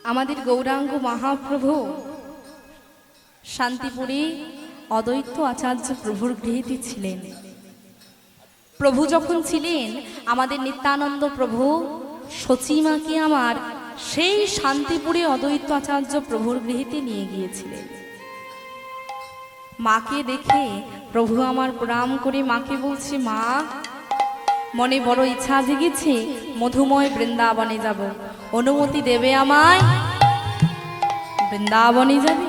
আমাদের গৌরাঙ্গ মহাপ্রভু শান্তিপুরে অদ্বৈত আচার্য প্রভুর গৃহীতে ছিলেন। প্রভু যখন ছিলেন, আমাদের নিত্যানন্দ প্রভু সচিমাকে আমার সেই শান্তিপুরে অদ্বৈত আচার্য প্রভুর গৃহীতে নিয়ে গিয়েছিলেন। মাকে দেখে প্রভু আমার প্রণাম করে মাকে বলছে, মা, মনে বড় ইচ্ছা জেগেছে, মধুময় বৃন্দাবনে যাব, অনুমতি দেবে আমায়? বৃন্দাবনে যাবে?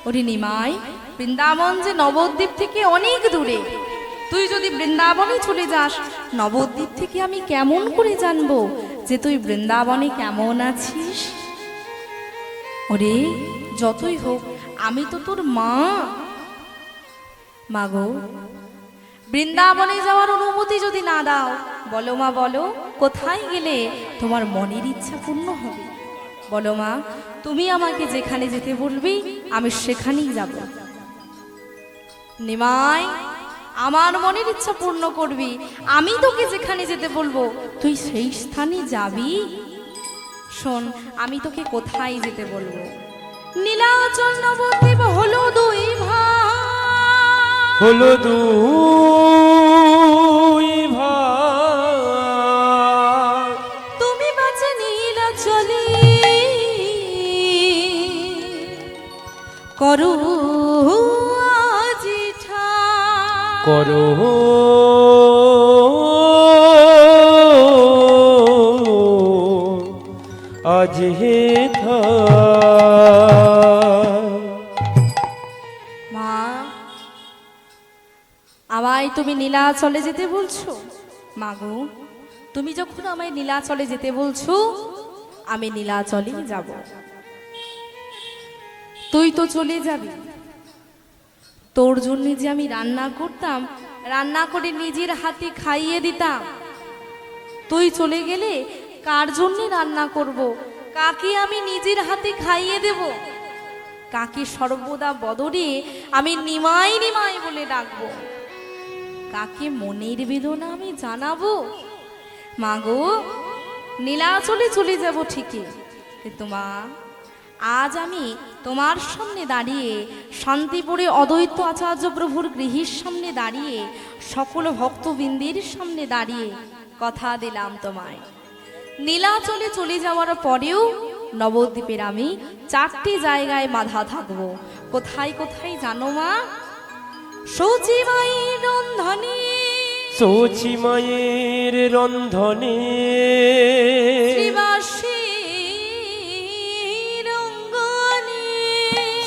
ওরে নিমাই, বৃন্দাবন যে নবদ্বীপ থেকে অনেক দূরে, তুই যদি বৃন্দাবনে চলে যাস, নবদ্বীপ থেকে আমি কেমন করে জানবো যে তুই বৃন্দাবনে কেমন আছিস? ওরে যতই হোক আমি তো তোর মা। মাগো, বৃন্দাবনে যাওয়ার অনুমতি যদি না দাও, বলো মা, বলো কোথায় গেলে তোমার মনের ইচ্ছা পূর্ণ হবে? বলো মা, তুমি আমাকে যেখানে যেতে বলবি আমি সেখানেই যাব। নিমাই, আমার মনের ইচ্ছা পূর্ণ করবি, আমি তোকে যেখানে যেতে বলবো তুই সেই স্থানে যাবি। শোন, আমি তোকে কোথায় যেতে বলবো। নীলাচল নবদ্বীপ হলো দুই ভাই, হলো দুই ভাই, তুমি বাঁচে নীলাচলে করো আজি ঠাই। করো আজ হে মা, আমায় তুমি নীলাচলে যেতে বলছো? মাগো, তুমি যখন আমায় নীলাচলে যেতে বলছো, আমি নীলাচলে যাব। তুই তো চলে যাবি, তোর জন্য যে আমি রান্না করতাম, রান্না করে নিজের হাতে খাইয়ে দিতাম, তুই চলে গেলে কার জন্য রান্না করব? কাকে আমি নিজের হাতে খাইয়ে দেব? কাকে সর্বদা বদরে আমি নিমাই নিমাই বলে ডাকবো? কাকে মনের বেদনা আমি জানাবো? মাগো, নীলাচলে চলে যাব ঠিকই, কিন্তু মা, আজ আমি তোমার সামনে দাঁড়িয়ে, শান্তিপুরে অদ্বৈত আচার্য প্রভুর গৃহের সামনে দাঁড়িয়ে, সকল ভক্তবৃন্দের সামনে দাঁড়িয়ে কথা দিলাম তোমায়, নীলাচলে চলে যাওয়ার পরেও নবদ্বীপের আমি 4টি জায়গায় বাঁধা থাকবো। কোথায় কোথায় জানো মা? সচিমায়ের রন্ধনে, সচিমায়ের রন্ধনে, শ্রীবাসের অঙ্গনে,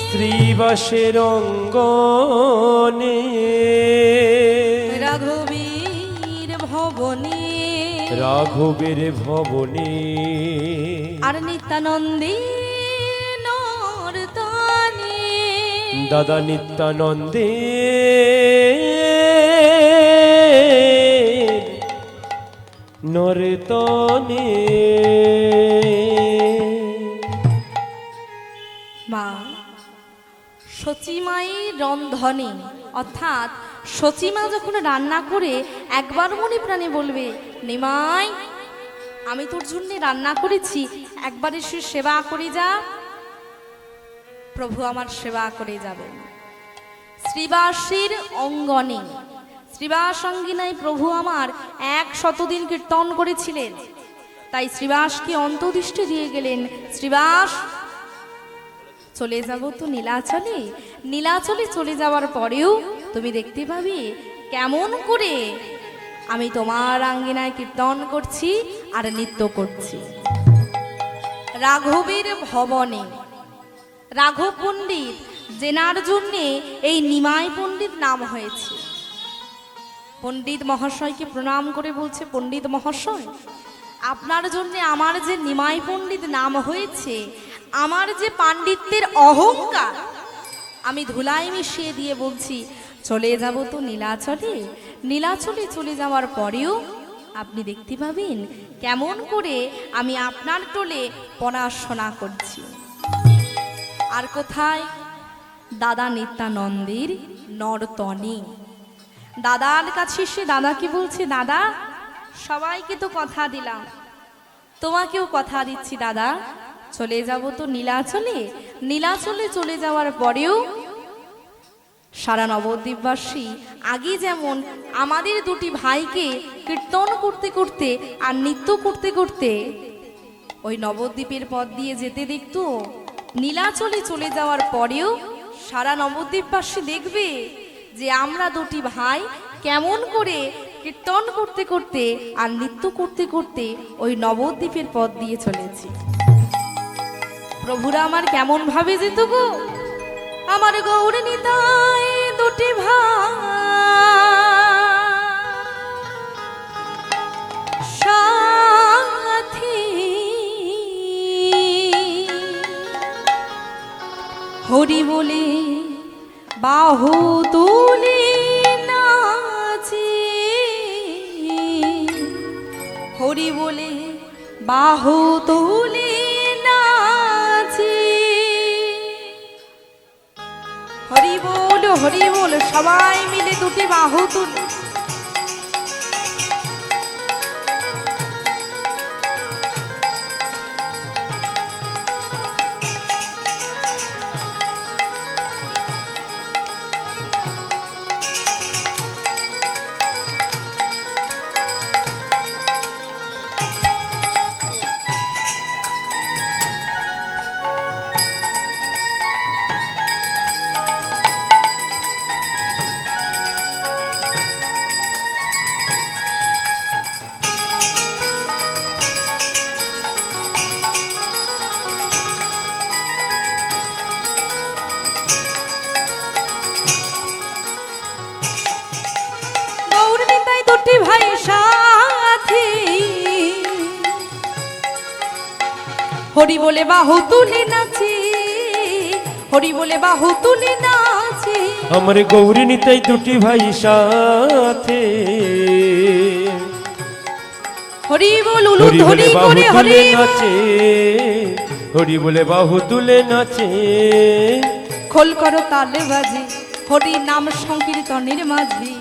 শ্রীবাসের অঙ্গনে, রাঘবীর ভবনে, রাঘবের ভবনে, আর নিত্যানন্দের নর্তনে, দাদা নিত্যানন্দে নর্তনে। মা, সচিমায়ের রন্ধনে, অর্থাৎ সচিমা যখন রান্না করে একবার মনে প্রাণে বলবে, নিমাই, আমি তোর জন্য রান্না করেছি, একবার এসে সেবা করে যা। প্রভু আমার সেবা করে যাবেন। শ্রীবাসের অঙ্গনে, শ্রীবাস অঙ্গিনায় প্রভু আমার 100 দিন কীর্তন করেছিলেন, তাই শ্রীবাসকে অন্তর্দৃষ্টি দিয়ে গেলেন, শ্রীবাস চলে যাব তো নীলাচলে। নীলাচলে চলে যাওয়ার পরেও তুমি দেখতে পাবে কেমন করে আমি তোমার আঙ্গিনায় কীর্তন করছি আর নৃত্য করছি। রাঘবের ভবনে, রাঘব পণ্ডিত জেনার জন্যে এই নিমাই পণ্ডিত নাম হয়েছে। পণ্ডিত মহাশয়কে প্রণাম করে বলছে, পণ্ডিত মহাশয়, আপনার জন্য আমার যে নিমাই পণ্ডিত নাম হয়েছে, আমার যে পাণ্ডিত্যের অহংকার আমি ধুলায় মিশিয়ে দিয়ে বলছি, চলে যাব তো নীলাচলে। নীলাচলে চলে যাওয়ার পরেও আপনি দেখতে পাবেন কেমন করে আমি আপনার টোলে পড়াশোনা করছি। আর কোথায়? দাদা নিত্যানন্দের নর্তনে। দাদার কাছে সে দাদাকে বলছে, দাদা, সবাইকে তো কথা দিলাম, তোমাকেও কথা দিচ্ছি দাদা, চলে যাব তো নীলাচলে। নীলাচলে চলে যাওয়ার পরেও সারা নবদ্বীপবাসী আগে যেমন আমাদের দুটি ভাইকে কীর্তন করতে করতে আর নৃত্য করতে করতে ওই নবদ্বীপের পথ দিয়ে যেতে দেখতো, নীলাচলে চলে যাওয়ার পরেও সারা নবদ্বীপবাসী দেখবে যে আমরা দুটি ভাই কেমন করে কীর্তন করতে করতে আর নৃত্য করতে করতে ওই নবদ্বীপের পথ দিয়ে চলেছি। প্রভুরা আমার কেমন ভাবে যেত গো, আমার গৌর নিতাই দুটি ভাই সাথী, হরি বলে বাহু তুলে নাচে, হরি বলে বাহু তুলে নাচে। হরি বল সবাই মিলে দুটি বাহু তুলে ভাই সাথী, হরি বলে বাহু তুলে নাচে, হরি বলে বাহু তুলে নাচে। আমার গৌরী নিতাই দুটি ভাই সাথে, হরি বল হরি বলে বাহু করে তুলে হরি নাচে, হরি বলে বাহু তুলে নাচে। খোল করো তালে বাজে হরি নাম সংকীর্তনের মাঝে,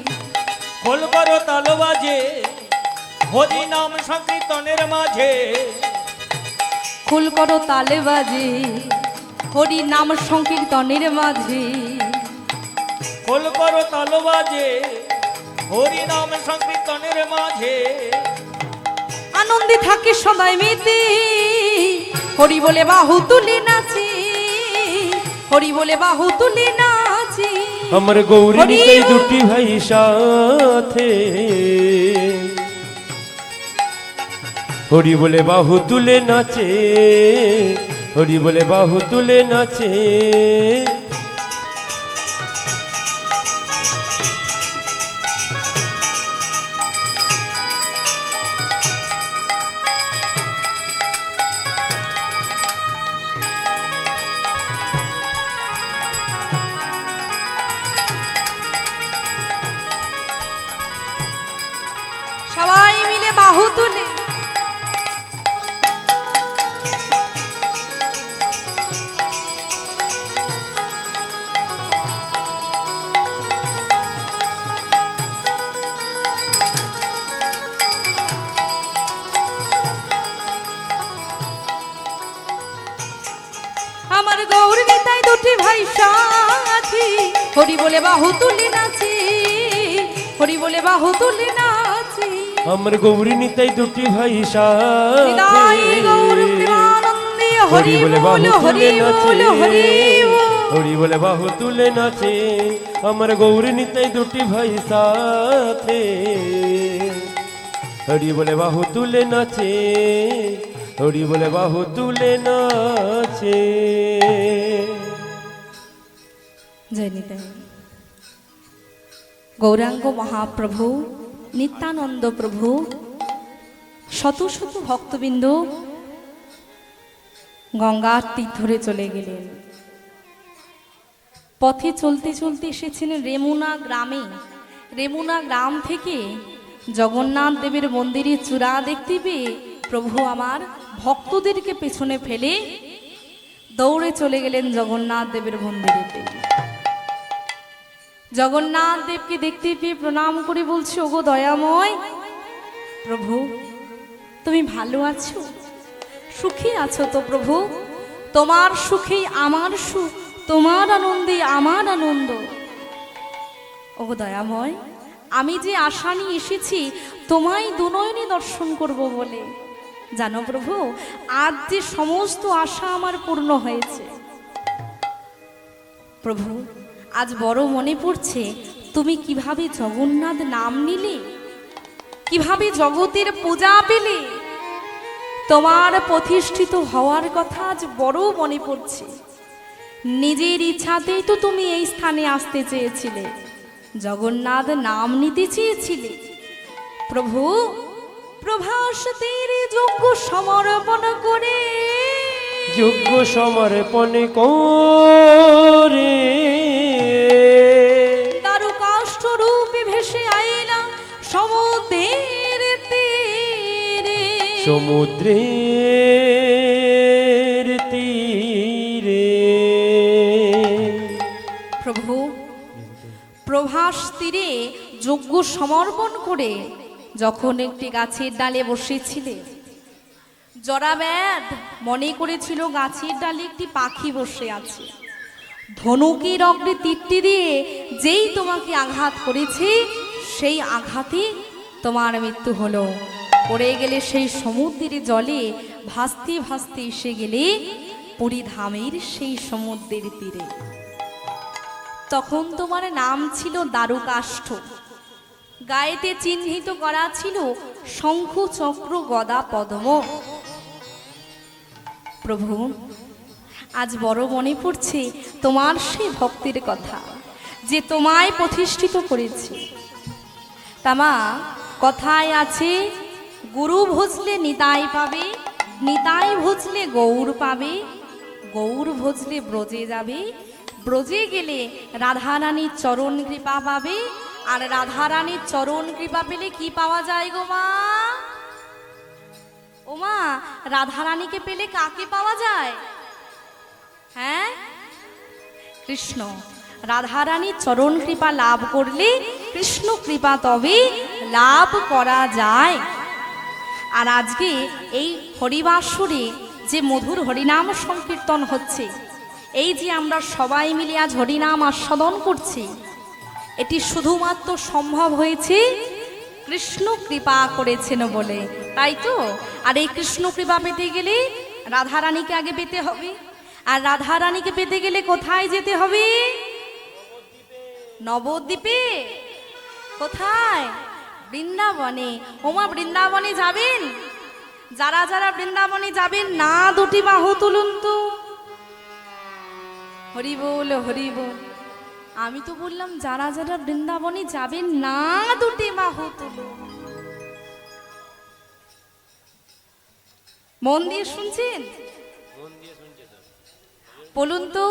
খোল করো তাল বাজে হরি নাম সংকীর্তনের মাঝে, খোল করো তালে বাজে হরি নাম সংকীর্তনের মাঝে, খোল করো তাল বাজে হরি নাম সংকীর্তনের মাঝে। আনন্দে থাকে সবাই মেতে, হরি বলে বাহু তুলে নাচে, হরি বলে বাহু তুলে নাচে। আমার গৌরী নিতাই দুটি ভাই সাথে, হরি বলে বাহু তুলে নাচে, হরি বলে বাহু তুলে নাচে। সবাই মিলে বাহু তুলে আমার গৌর নিতাই দুটি ভাই সাথী, হরি বলে বাহু তুলে নাচে, হরি বলে বাহু তুলে নাচে। আমার গৌরী নিতাই দুটি ভাই নিতাই গৌর সাথে, প্রেমানন্দে হরি বলে বাহু তুলে নাচে, হরি বল। হরি বলে বাহু তুলে নাচে। আমার গৌরী নিতাই দুটি ভাই সাথে, হরি বলে বাহু তুলে নাচে, হরি বলে বাহু তুলে নাচে। জয় নিতাই। গৌরাঙ্গ মহাপ্রভু নিত্যানন্দ প্রভু শত শত ভক্তবৃন্দ গঙ্গার তীর ধরে চলে গেলেন। পথে চলতে চলতে এসেছিলেন রেমুনা গ্রামে। রেমুনা গ্রাম থেকে জগন্নাথ দেবের মন্দিরের চূড়া দেখতে পেয়ে প্রভু আমার ভক্তদেরকে পেছনে ফেলে দৌড়ে চলে গেলেন জগন্নাথ দেবের মন্দিরেতে। জগন্নাথ দেবকে দেখতে পেয়ে প্রণাম করে বলছে, ওগো দয়াময় প্রভু, তুমি ভালো আছো, সুখী আছো তো প্রভু? তোমার সুখেই আমার সুখ, তোমার আনন্দে আমার আনন্দ। ও দয়াময়, আমি যে আশা নিয়ে এসেছি তোমায় দুনয়নে দর্শন করব বলে, জানো প্রভু, আজ যে সমস্ত আশা আমার পূর্ণ হয়েছে। প্রভু, আজ বড় মনে পড়ছে তুমি কিভাবে জগন্নাথ নাম নিলে, কিভাবে জগতের পূজা পেলে। তোমার প্রতিষ্ঠিত হওয়ার কথা আজ বড় মনে পড়ছে। নিজের ইচ্ছাতেই তো তুমি এই স্থানে আসতে চেয়েছিলে, জগন্নাথ নাম নিতে চেয়েছিলে। প্রভু, প্রভাসতের যোগ্য সমর্পণ করে, যোগ্য সমর্পণ করে দারুকাষ্ঠ রূপে ভেসে আইলাম সমুদ্রের তীরে, সমুদ্রের তীরে। প্রভু, প্রভাস তীরে যজ্ঞ সমর্পণ করে যখন একটি গাছের ডালে বসেছিলে, জরাব্যাধ মনে করেছিল গাছের ডালে একটি পাখি বসে আছে। ধনুকের অগ্রে তীরটি দিয়ে যেই তোমাকে আঘাত করেছে, সেই আঘাতে তোমার মৃত্যু হলো। পড়ে গেলে সেই সমুদ্রের জলে ভাসতে ভাসতে এসে গেলে পুরীধামের সেই সমুদ্রের তীরে। তখন তোমার নাম ছিল দারুকাষ্ঠ, গায়েতে চিহ্নিত করা ছিল শঙ্খ চক্র গদা পদ্ম। প্রভু, আজ বড় মনে পড়ছে তোমার সেই ভক্তির কথা, যে তোমায় প্রতিষ্ঠিত করেছে। তামা কথায় আছে, গুরু ভজলে নিতাই পাবে, নিতাই ভজলে গৌর পাবে, গৌর ভজলে ব্রজে যাবে, ব্রজে গেলে রাধারানীর চরণ কৃপা পাবে। আর রাধারানীর চরণ কৃপা পেলে কি পাওয়া যায় গো মা? ও মা, রাধারানীকে পেলে কাকে পাওয়া যায়? হ্যাঁ, কৃষ্ণ। রাধারানীর চরণ কৃপা লাভ করলে কৃষ্ণ কৃপা তবে লাভ করা যায়। আর আজকে এই হরিবাসরে যে মধুর হরিনাম সংকীর্তন হচ্ছে, এই যে আমরা সবাই মিলে আজ হরিনাম আস্বাদন করছি, এটি শুধুমাত্র সম্ভব হয়েছে কৃষ্ণ কৃপা করেছেন বলে, তাই তো? আর এই কৃষ্ণ কৃপা পেতে গেলে রাধারানীকে আগে পেতে হবে। আর রাধারানীকে পেতে গেলে কোথায় যেতে হবে? নবদ্বীপে। কোথায়? বৃন্দাবনে। ওমা, বৃন্দাবনে যাবেন? যারা যারা বৃন্দাবনে যাবেন না দুটি বাহু তুলুন তো। হরি বল, হরি বল। আমি তো বললাম যারা যারা বৃন্দাবনে যাবেন না দুটি বাহু তুলুন। মন দিয়ে শুনছেন? বলুন তো,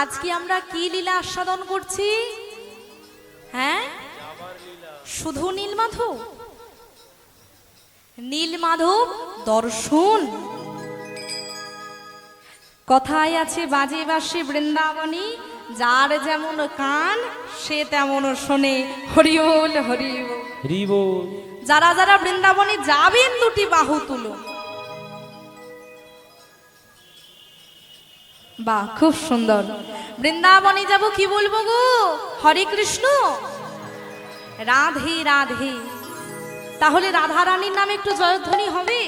আজকে আমরা কি লীলা আস্বাদন করছি? হ্যাঁ, শুধু নীলমাধব, নীলমাধব দর্শন। কথায় আছে, বাজে বাসে বৃন্দাবনী, যার যেমন কান সে তেমন শোনে। হরি বল, হরি বল, হরি বল। যারা যারা বৃন্দাবনে যাবেন দুটি বাহু তুলো। বাহ, খুব সুন্দর। বৃন্দাবনে যাব, কি বলবো গো? হরে কৃষ্ণ, রাধে রাধে। তাহলে রাধারানীর নামে একটু জয়ধ্বনি হবে?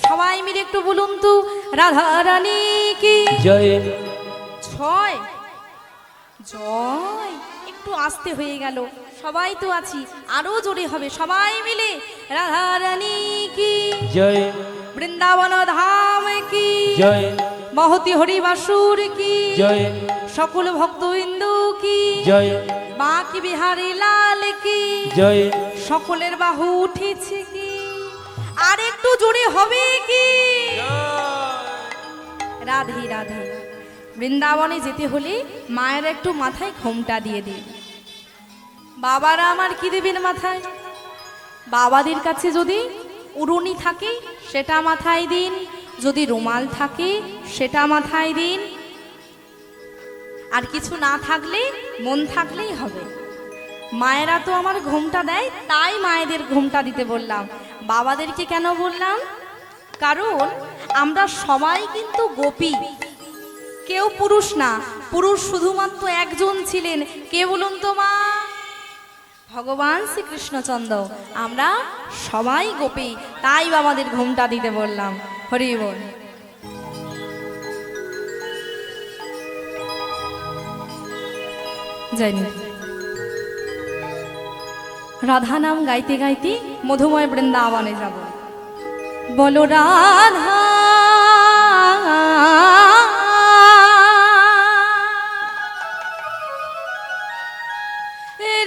সবাই মিলে একটু বলুন তো, রাধারানী কি জয়। ছয় জয়। একটু আস্তে হয়ে গেল, সবাই তো আছি, আরো জোরে হবে সবাই মিলে। রাধারানী কি জয়। বৃন্দাবন ধাম কি জয়। মহতি হরিবাসুর কি জয়। সকল ভক্তবৃন্দ কি জয়। বাকি বিহারী লাল কি জয়। সকলের বাহু উঠেছে কি? আর একটু জোরে হবে কি? রাধে রাধে। বৃন্দাবনে যেতে হলে মায়ের একটু মাথায় ঘোমটা দিয়ে দিন। বাবারা আমার কি দেবেন মাথায়? বাবাদের কাছে যদি উড়নি থাকে সেটা মাথায় দিন, যদি রুমাল থাকে সেটা মাথায় দিন। আর কিছু না থাকলে মন থাকলেই হবে। মায়েরা তো আমার ঘোমটা দেয়, তাই মায়েদের ঘোমটা দিতে বললাম। বাবাদেরকে কেন বললাম? কারণ আমরা সবাই কিন্তু গোপী, কেউ পুরুষ না, পুরুষ শুধুমাত্র একজন ছিলেন। কে বলুন তো মা? ভগবান শ্রীকৃষ্ণচন্দ্র। আমরা সবাই গোপী, তাই বাবাদের ঘুমটা দিতে বললাম। হরি বল। জানি রাধা নাম গাইতে গাইতে মধুময় বৃন্দাবনে যাব। বলো রাধা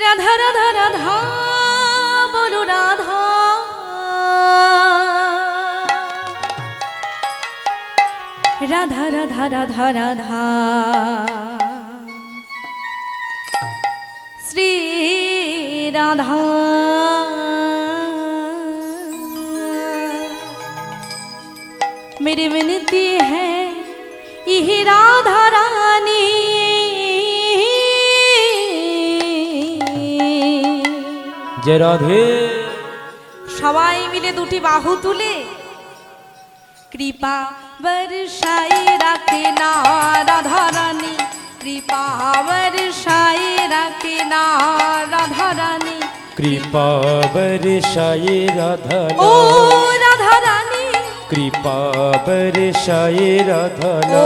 রাধা রাধা রাধা, বলো রাধা রাধা রাধা রাধা রাধা, শ্রী রাধা मेरी विनती है यही राधा रानी, যে রাধে। সবাই মিলে দুটি বাহু তুলে কৃপা বর্ষায় রাখে না রাধা রানী, কৃপা বর্ষায় রাখে না রাধা রানী, কৃপা বর্ষায় রাধা ও রাধা রানী, কৃপা বর্ষায় রাধা ও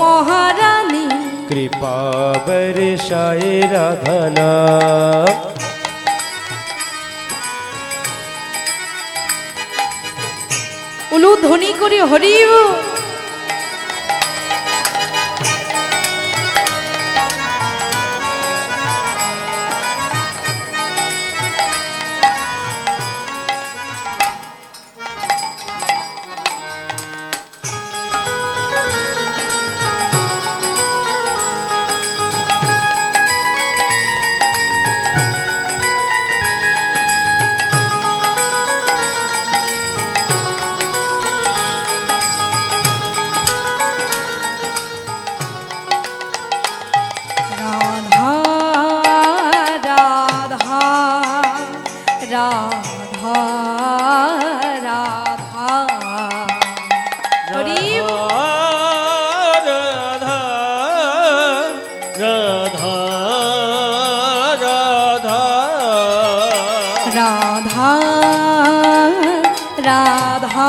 মহারানী, কৃপা বর্ষায় রাধা। উলুধ্বনি করে হরিব। রাধা রাধা রাধা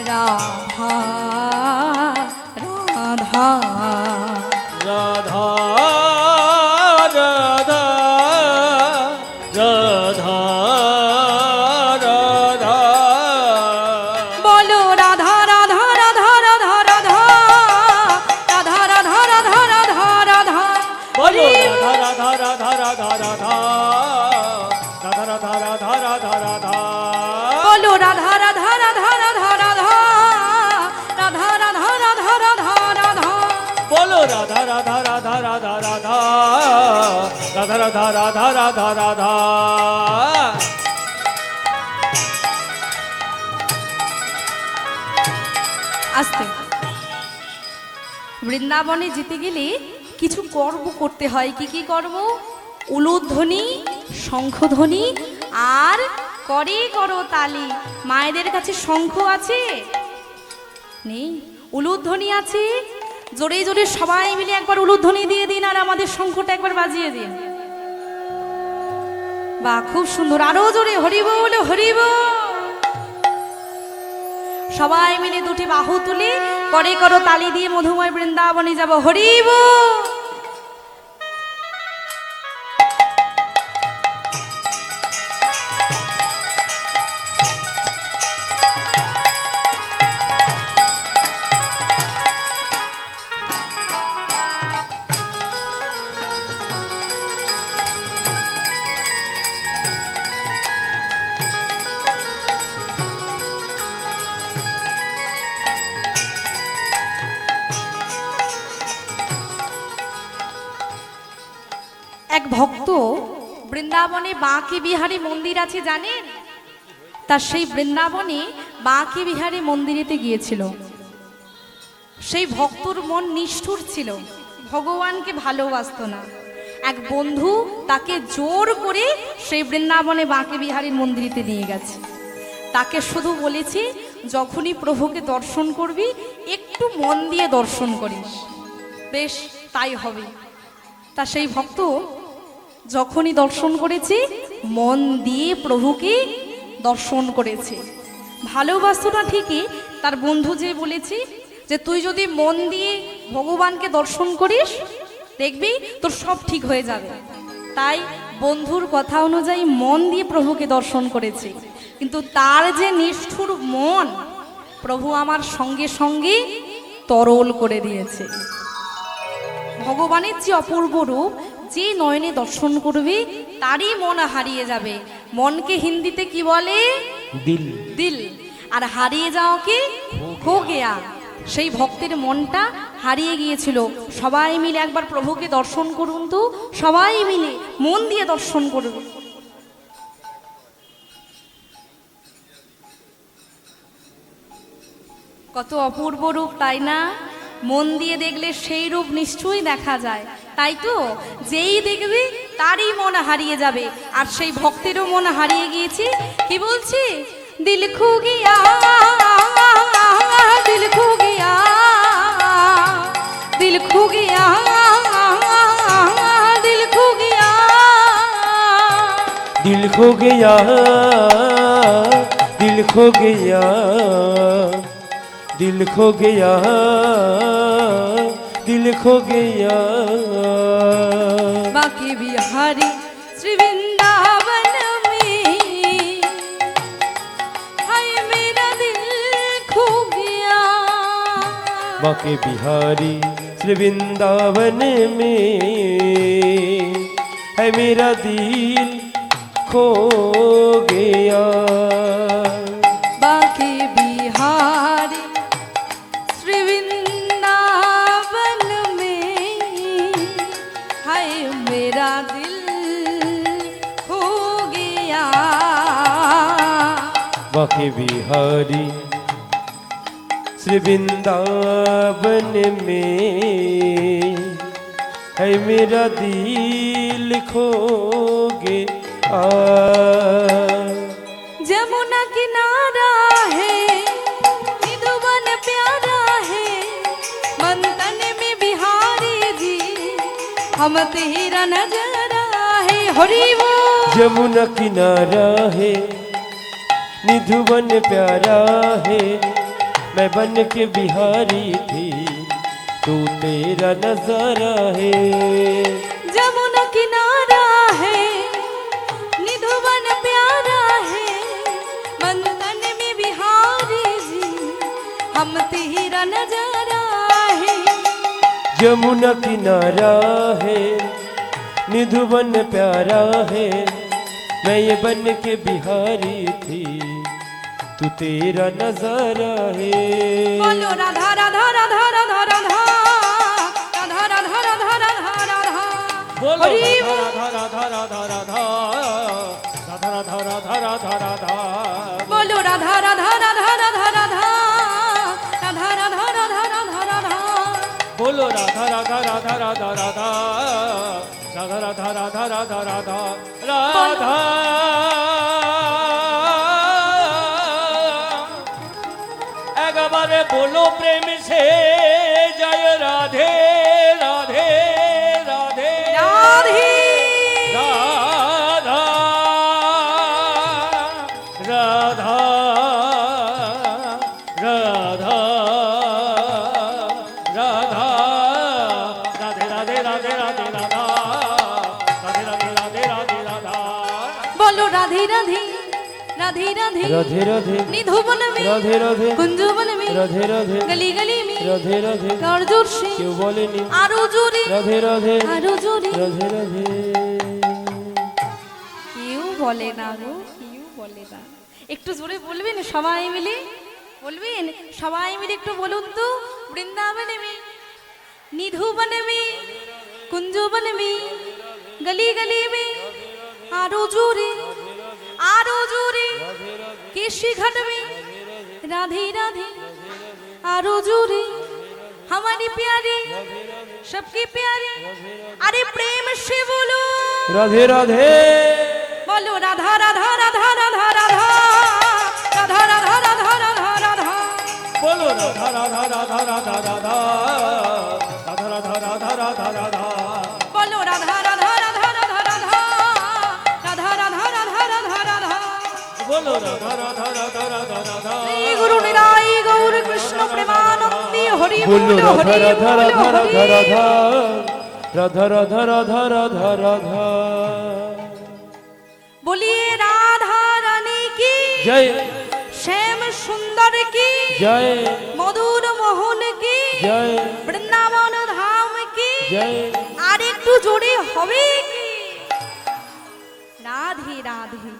রাধা রাধা রাধা রাধা রাধা, বলো রাধা রাধা রাধা রাধা রাধা রাধা রাধা রাধা রাধা রাধা, বলো রাধা রাধা রাধা রাধা রাধা রাধা রাধা রাধা রাধা, বলো রাধা রাধা রাধা রাধা রাধা রাধা রাধা রাধা রাধা রাধা, বলো রাধা রাধা রাধা রাধা রাধা রাধা রাধা রাধা রাধা রাধা। আস্তে। বৃন্দাবনে যেতে গেলে কিছু কর্ম করতে হয়। কি কি কর্ম? উলুধ্বনি, শঙ্খধ্বনি আর করে করো তালি। মায়েদের কাছে শঙ্খ আছে? নেই। উলুধ্বনি আছে? জোরে জোরে সবাই মিলে একবার উলুধ্বনি দিয়ে দিন আর আমাদের শঙ্খটা একবার বাজিয়ে দিন। বা খুব সুন্দর। আরো জোরে হরি বল হরি বল। সবাই মিলে দুটি বাহু তুলে করে করো তালি দিয়ে মধুময় বৃন্দাবনে যাব। হরি বল। এক ভক্ত বৃন্দাবনে বাঁকি বিহারী মন্দির আছে জানেন? তার সেই বৃন্দাবনে বাঁকি বিহারী মন্দিরেতে গিয়েছিল। সেই ভক্তর মন নিষ্ঠুর ছিল, ভগবানকে ভালোবাসতো না। এক বন্ধু তাকে জোর করে সেই বৃন্দাবনে বাঁকি বিহারীর মন্দিরেতে নিয়ে গেছে। তাকে শুধু বলেছে যখনই প্রভুকে দর্শন করবি একটু একটু মন দিয়ে দর্শন করিস। বেশ, তাই হবে। তা সেই ভক্ত যখনই দর্শন করেছে মন দিয়ে প্রভুকে দর্শন করেছে। ভালোবাসতো না ঠিকই, তার বন্ধু যে বলেছি যে তুই যদি মন দিয়ে ভগবানকে দর্শন করিস দেখবি তোর সব ঠিক হয়ে যাবে। তাই বন্ধুর কথা অনুযায়ী মন দিয়ে প্রভুকে দর্শন করেছে, কিন্তু তার যে নিষ্ঠুর মন প্রভু আমার সঙ্গে সঙ্গে তরল করে দিয়েছে। ভগবানের যে অপূর্ব রূপ, যে নয়নে দর্শন করবে তারই মন হারিয়ে যাবে। মনকে হিন্দিতে কি বলে? দিল। দিল। আর হারিয়ে যাওয়াকে খো গেয়া। সেই ভক্তের মনটা হারিয়ে গিয়েছিল। সবাই মিলে একবার প্রভুকে দর্শন করুন তো, সবাই মিলে মন দিয়ে দর্শন করুন। কত অপূর্ব রূপ, তাই না? মন দিয়ে দেখলে সেই রূপ নিশ্চয়ই দেখা যায়। তাই তো যেই দেখবে তারই মন হারিয়ে যাবে। আর সেই ভক্তেরও মন হারিয়ে গিয়েছে। কি বলছি? দিল খো গিয়া, দিল খো গিয়া, দিল খো গিয়া, দিল খো গিয়া, दिल खो गया, दिल खो गया, दिल खो गया, दिल खो गया। बाकी बिहारी श्री वृंदावन में हाय मेरा दिल खो गया। बाके बिहारी श्री वृंदावन में है मेरा दिल खो गया। बाकी बिहारी श्री वृंदावन में हाय मेरा दिल खो गया। बाके बिहारी श्री वृंदावन में है मेरा दिल खो गया। जमुना किनारा है निधुवन प्यारा है, मंथन में बिहारी जी हम तेरा नजारा है। हरि वो जमुना किनारा है निधुवन प्यारा है, मैं बन के बिहारी थी तू तेरा नजारा है। जमुना किनारा है निधुवन प्यारा है, मंथन में बिहारी जी हम तेरा नजारा है। जमुना किनारा है निधुवन प्यारा है, मैं ये बन के बिहारी थी तू तेरा नजारा है। बोलो राधा राधा राधा राधा राधा राधा राधा राधा राधा राधा। बोलो हरि राधा राधा राधा राधा राधा राधा राधा राधा राधा। बोलो राधा राधा राधा राधा राधा राधा राधा राधा राधा राधा। बोलो राधा राधा राधा राधा राधा राधा राधा राधा राधा राधा राधा। একবারে বলো প্রেম সে জয় রাধে রাধে রাধে राधे রাধা রাধা রাধা রাধা রাধে রাধে রাধে রাধে রাধা রাধে রাধে রাধে রাধে রাধা। बोलो राधे राधे राधे राधे राधे राधे निधुवन में राधे राधे कुंजवन में राधे राधे गली गली में राधे राधे जोर जोर से क्यों बोलेनी आरो जोरे राधे राधे आरो जोरे। राधे राधे। কেউ বলে না গো, কেউ বলে না। একটু জোরে বলবেন সবাই মিলে, বলবেন সবাই মিলে একটু বলুন তো। বৃন্দাবন में निधुवन में कुंजवन में गली गली में आरो जोरे केशी घाट में राधे राधे आरो जोरे। हमारी प्यारी सबकी प्यारी, अरे प्रेम से बोलो राधे राधे। बोलो राधा राधा राधा राधा राधा राधा राधा राधा राधा राधा राधा। बोलो राधा राधा राधा राधा राधा राधा राधा राधा राधा राधा বলো রাধা রাধা রাধা রাধা রাধা রাধা রাধা রাধা রাধা রাধা बोलो राधा राधा राधा राधा राधा শ্রী গুরু নিতাই গৌর কৃষ্ণ প্রেমানন্দে হরি বললো বল রাধা হরি রাধা বল রাধা রাধা হরি রাধা রাধা রাধা রাধা রাধা রাধা বলিয়ে রাধা রানী কি জয় শ্যাম সুন্দর কি জয় মধুর মোহন কি জয় বৃন্দাবন ধাম কি জয় আর একটু জোরে হবে কি রাধে রাধে